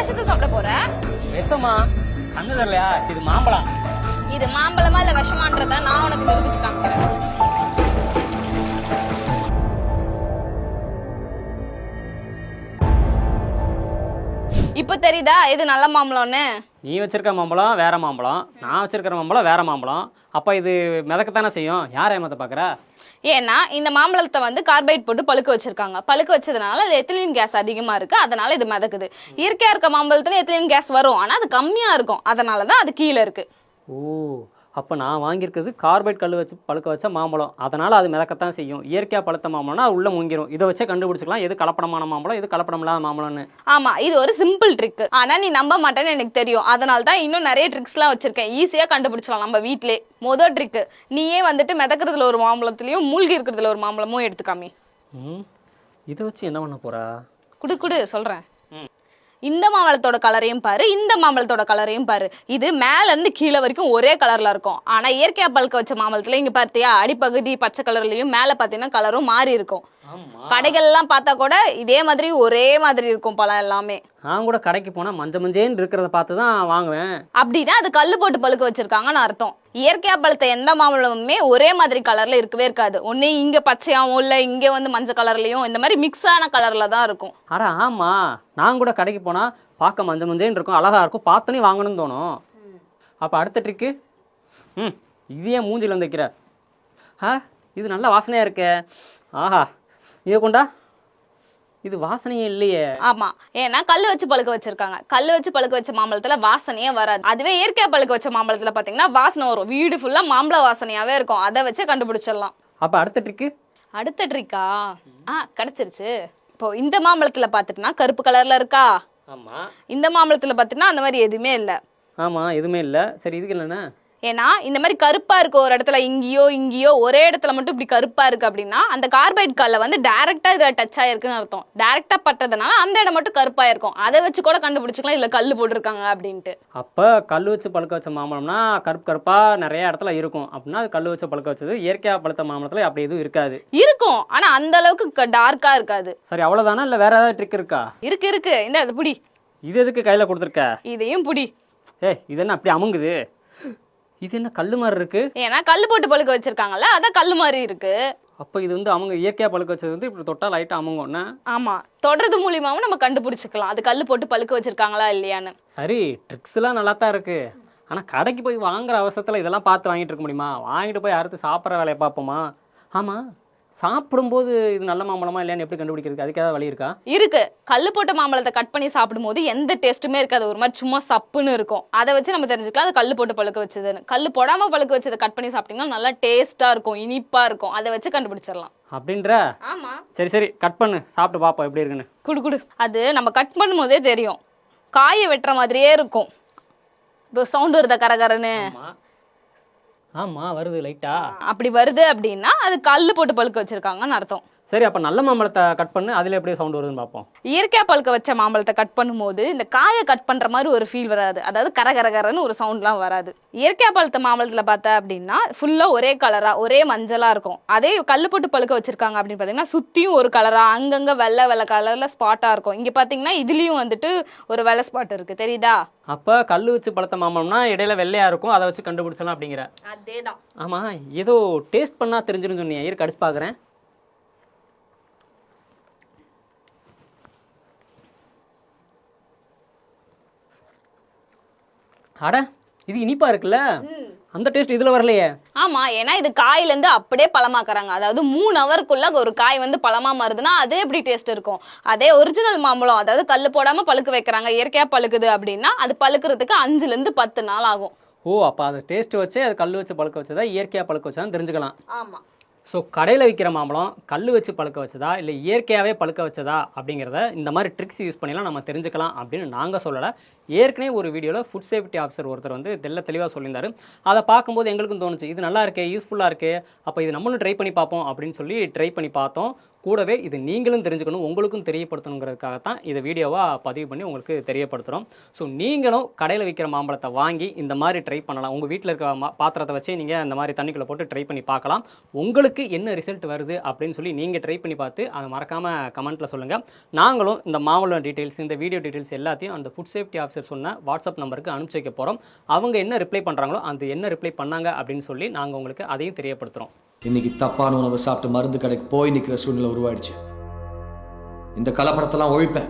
விஷத்தை சாப்பிட போற? விஷமா? கண்ணு தெரியலையா? இது மாம்பழம். இது மாம்பழமா இல்ல விஷமான்றத நான் உனக்கு நிரூபிச்சு காமிக்கிறேன். இப்ப தெரியுதா இது நல்ல மாம்பழம்னு? நீ வச்சிருக்க மாம்பழம் வேற மாம்பழம், நான் வச்சிருக்கிற மாம்பழம் வேற மாம்பழம். அப்ப இது மிதக்கத்தானே செய்யும். யார் ஏமாத்த பாக்குற? ஏன்னா இந்த மாம்பழத்தை வந்து கார்பைட் போட்டு பழுக்க வச்சிருக்காங்க. பழுக்க வச்சதுனால அது எத்திலீன் கேஸ் அதிகமா இருக்கு, அதனால இது மிதக்குது. இயற்கையா இருக்க மாம்பழத்துல எத்திலீன் கேஸ் வரும், ஆனா அது கம்மியா இருக்கும், அதனாலதான் அது கீழே இருக்கு. ஓ, அப்போ நான் வாங்கியிருக்கிறது கார்பைட் கல் வச்சு பழுக்க வச்ச மாம்பழம், அதனால் அது மிதக்கத்தான் செய்யும். இயற்கையாக பழுத்த மாம்பழம்னா உள்ளே முங்கிரும். இதை வச்சே கண்டுபிடிச்சிக்கலாம் எது கலப்படமான மாம்பழம் எது கலப்படம் இல்லாத மாம்பழம்னு. ஆமா, இது ஒரு சிம்பிள் ட்ரிக். ஆனா நீ நம்ப மாட்டேன்னு எனக்கு தெரியும், அதனால தான் இன்னும் நிறைய ட்ரிக்ஸ்லாம் வச்சிருக்கேன். ஈஸியா கண்டுபிடிச்சலாம் நம்ம வீட்டிலே. மொதல் ட்ரிக், நீயே வந்துட்டு மிதக்கிறதுல ஒரு மாம்பழத்துலயும் மூழ்கி இருக்கிறதுல ஒரு மாம்பழமும் எடுத்துக்காமி. இதை வச்சு என்ன பண்ண போறா? குடு சொல்றேன். இந்த மாம்பழத்தோட கலரையும் பாரு, இந்த மாம்பழத்தோட கலரையும் பாரு. இது மேல இருந்து கீழே வரைக்கும் ஒரே கலர்ல இருக்கும். ஆனா இயற்கையா பழுக்க வச்ச மாம்பழத்துல இங்க பார்த்தியா, அடிப்பகுதி பச்சை கலர்லயும் மேல பாத்தீங்கன்னா கலரும் மாறி இருக்கும். கடைகள் எல்லாம் பார்த்தா கூட இதே மாதிரி ஒரே மாதிரி இருக்கும் பழம் எல்லாமே. நான் கூட கடைக்கு போனா மஞ்சேன்னு இருக்கிறத பார்த்து தான் வாங்குவேன். அப்படின்னா அது கல்லு போட்டு பழுக்க வச்சிருக்காங்கன்னு அர்த்தம். இயற்கையா பழுத்த எந்த மாம்பழமுமே ஒரே மாதிரி கலர்ல இருக்கவே இருக்காது. ஒன்னே இங்க பச்சையாவும் இல்ல இங்க வந்து மஞ்சள் கலர்லயும், இந்த மாதிரி மிக்ஸ் ஆன கலர்ல தான் இருக்கும். அட ஆமா, நான் கூட கடைக்கு போனா பார்க்க மஞ்சேன்னு இருக்கும், அழகா இருக்கும், பார்த்தோன்னே வாங்கணும்னு தோணும். அப்ப அடுத்த ட்ரிக்கு, இது ஏன் மூஞ்சில வந்து வைக்கிற? இது நல்ல வாசனையா இருக்கே. ஆஹா, இதை கொண்டா. இது வாசனையே இல்லையே. ஆமா, ஏன்னா கல்லு வச்சு பழுக்க வச்சிருக்காங்க. கல்லு வச்சு பழுக்க வச்ச மாம்பழத்துல வாசனையே வராது. அதுவே இயற்கையா பழுக்க வச்ச மாம்பழத்துல பாத்தீங்கன்னா வாசனை வரும். வீடு ஃபுல்லா மாம்பழ வாசனையாவே இருக்கும். அதை வச்சு கண்டுபிடிச்சிடலாம். அப்ப அடுத்த ட்ரிக்கு? அடுத்த ட்ரிக்கா? கிடைச்சிருச்சு. இப்போ இந்த மாம்பழத்துல பாத்துட்டுனா கருப்பு கலர்ல இருக்கா? ஆமா. இந்த மாம்பழத்துல பாத்தீங்கன்னா அந்த மாதிரி எதுவுமே இல்ல. ஆமா, எதுவுமே இல்ல. சரி, இதுக்கு இல்லைன்னா? ஏன்னா இந்த மாதிரி கருப்பா இருக்கு ஒரு இடத்துல, இங்கேயோ ஒரே இடத்துல மட்டும் இப்படி கருப்பா இருக்கு அப்படின்னா அந்த கார்பைட் கல்ல வந்து டைரக்டா இதுல டச் ஆயிருக்குன்னு அர்த்தம். டைரக்டா பட்டதுனால அந்த இடம் மட்டும் கருப்பா இருக்கும். அதை வச்சு கூட கண்டுபிடிச்சிக்கலாம் இல்ல கல்லு போட்டிருக்காங்க அப்படின்ட்டு. அப்ப கல்லு வச்சு பழுக்க வச்ச மாம்பழம்னா கருப்பா நிறைய இடத்துல இருக்கும் அப்படின்னா அது கல்லு வச்சு பழுக்க வச்சது. இயற்கையா பழுத்த மாம்பழத்துல அப்படி எதுவும் இருக்காது. இருக்கும், ஆனா அந்த அளவுக்கு டார்க்கா இருக்காது. சரி, அவ்வளவுதானா இல்ல வேற ஏதாவது ட்ரிக் இருக்கா? இருக்கு. இந்த அது புடி. இது எதுக்கு கையில கொடுத்துருக்க? இதையும் புடி. இது என்ன அப்படி அமுங்குது? இது என்ன கல்லு மாதிரி இருக்கு? ஏன்னா கல்லு போட்டு பழுக்க வச்சிருக்காங்கல்ல, அதான் கல்லு மாதிரி இருக்கு. அப்ப இது வந்து அவங்க இயற்கையா பழுக்க வச்சது வந்து இப்படி தொட்டா லைட்டா அமுங்கும்னா? ஆமா, தொடறது மூலியமாவும் நம்ம கண்டுபிடிச்சிக்கலாம் அது கல்லு போட்டு பழுக்க வச்சிருக்காங்களா இல்லையான்னு. சரி, ட்ரிக்ஸ் எல்லாம் நல்லா தான் இருக்கு. ஆனா கடைக்கு போய் வாங்குற அவசரத்துல இதெல்லாம் பார்த்து வாங்கிட்டு இருக்க முடியுமா? வாங்கிட்டு போய் அறுத்து சாப்பிட்ற வேலையை பார்ப்போமா? ஆமா, சாப்பிடும்போது இது நல்ல மாம்பழமா இல்லையான்னு எப்படி கண்டுபிடிக்கிறது? அதுக்கு ஏதாவது வழி இருக்கா? இருக்கு. கல்லு போட்ட மாம்பழத்தை கட் பண்ணி சாப்பிடும்போது எந்த டேஸ்ட்டுமே இருக்காது, ஒரு மாதிரி சும்மா சப்புன்னு இருக்கும். அதை வச்சு நம்ம தெரிஞ்சுக்கலாம் அது கல்லு போட்டு பழுக்க வச்சதுன்னு. கல்லு போடாம பழுக்க வச்சதை கட் பண்ணி சாப்பிட்டீங்கன்னா நல்லா டேஸ்டா இருக்கும், இனிப்பா இருக்கும். அதை வச்சு கண்டுபிடிச்சிடலாம். அப்படின்ற? ஆமா. சரி, கட் பண்ணு, சாப்பிட்டு பாப்போம் எப்படி இருக்குன்னு. குடு. அது நம்ம கட் பண்ணும்போதே தெரியும், காயை வெட்டுற மாதிரியே இருக்கும். இப்போ சவுண்ட் வருதா கரகரன்னு? ஆமா, வருது லைட்டா. அப்படி வருது அப்படின்னா அது கல்லு போட்டு பழுக்க வச்சிருக்காங்கன்னு அர்த்தம். சரி, அப்ப நல்ல மாம்பழத்தை கட் பண்ணு, அதுல எப்படி சவுண்ட் வருதுன்னு பார்ப்போம். இயற்கையா பழுக்க வச்ச மாம்பழத்தை கட் பண்ணும்போது இந்த காயை கட் பண்ற மாதிரி ஒரு ஃபீல் வராது. அதாவது கரகரன்னு ஒரு சவுண்ட்லாம் வராது. இயற்கையா பழுத்த மாம்பழத்துல பார்த்தா அப்படின்னா ஃபுல்லா ஒரே கலரா ஒரே மஞ்சளா இருக்கும். அதே கல்லு போட்டு பழுக்க வச்சிருக்காங்க அப்படின்னு பாத்தீங்கன்னா சுத்தியும் ஒரு கலரா அங்கங்க வெள்ளை கலர்ல ஸ்பாட்டா இருக்கும். இங்க பாத்தீங்கன்னா இதுலயும் வந்துட்டு ஒரு வெள்ளை ஸ்பாட் இருக்கு, தெரியுதா? அப்ப கல்லு வச்சு பழுத்த மாம்பழம்னா இடையில வெள்ளையா இருக்கும், அதை வச்சு கண்டுபிடிச்சலாம் அப்படிங்கிற? அதேதான். ஆமா, ஏதோ டேஸ்ட் பண்ணா தெரிஞ்சிருந்து சொன்னீங்க. இருக்கு, அடிச்சு பாக்குறேன். அட, இது இனிப்பா இருக்குல்ல? அந்த டேஸ்ட் இதுல வரலையே. ஆமா, ஏன்னா இது காயில இருந்து அப்படியே பழமாக்குறாங்க. அதாவது 3 ஹவருக்குள்ள ஒரு காய் வந்து பழமா மாறுதுன்னா அது எப்படி டேஸ்ட் இருக்கும்? அதே ஒரிஜினல் மாம்பழம், அதாவது கல்லு போடாம பழுக்க வைக்கிறாங்க, இயற்கையா பழுக்குது அப்படின்னா அது பழுக்கிறதுக்கு 5 ல இருந்து 10 நாள் ஆகும். ஓ, அப்ப அது டேஸ்ட் வச்சு அது கல்லு வச்சு பழுக்க வச்சதா இயற்கையா பழுக்க வச்சதான்னு தெரிஞ்சுக்கலாம். ஆமா. ஸோ கடையில் விற்கிற மாம்பழம் கல் வச்சு பழுக்க வச்சதா இல்லை இயற்கையாகவே பழுக்க வச்சதா அப்படிங்கிறத இந்த மாதிரி ட்ரிக்ஸ் யூஸ் பண்ணிலாம் நம்ம தெரிஞ்சுக்கலாம் அப்படின்னு நாங்கள் சொல்லலை. ஏற்கனவே ஒரு வீடியோவில் ஃபுட் சேஃப்டி ஆஃபீஸர் ஒருத்தர் வந்து தெளிவாக சொல்லியிருந்தாரு. அதை பார்க்கும்போது எங்களுக்கும் தோணுச்சு இது நல்லா இருக்கே, யூஸ்ஃபுல்லாக இருக்கே, அப்போ இது நம்மளும் ட்ரை பண்ணி பார்ப்போம் அப்படின்னு சொல்லி ட்ரை பண்ணி பார்த்தோம். கூடவே இது நீங்களும் தெரிஞ்சுக்கணும், உங்களுக்கும் தெரியப்படுத்தணுங்கிறதுக்காக தான் இதை வீடியோவாக பதிவு பண்ணி உங்களுக்கு தெரியப்படுத்துகிறோம். ஸோ நீங்களும் கடையில் விற்கிற மாம்பழத்தை வாங்கி இந்த மாதிரி ட்ரை பண்ணலாம். உங்கள் வீட்டில் இருக்க பாத்திரத்தை வச்சு நீங்கள் இந்த மாதிரி தண்ணிக்குள்ளே போட்டு ட்ரை பண்ணி பார்க்கலாம். உங்களுக்கு என்ன ரிசல்ட் வருது அப்படின்னு சொல்லி நீங்கள் ட்ரை பண்ணி பார்த்து அதை மறக்காமல் கமெண்ட்டில் சொல்லுங்கள். நாங்களும் இந்த மாம்பழம் டீட்டெயில்ஸ், இந்த வீடியோ டீட்டெயில்ஸ் எல்லாத்தையும் அந்த ஃபுட் சேஃப்டி ஆஃபீஸர் சொன்ன வாட்ஸ்அப் நம்பருக்கு அனுப்பிச்சு வைக்க போகிறோம். அவங்க என்ன ரிப்ளை பண்ணுறாங்களோ அந்த என்ன ரிப்ளை பண்ணாங்க அப்படின்னு சொல்லி நாங்கள் உங்களுக்கு அதையும் தெரியப்படுத்துகிறோம். இன்னைக்கு தப்பான உணவை சாப்பிட்டு மருந்து கடைக்கு போய் நிற்கிற சூழ்நிலை உருவாயிடுச்சு. இந்த கலப்படத்தெல்லாம் ஒழிப்பேன்.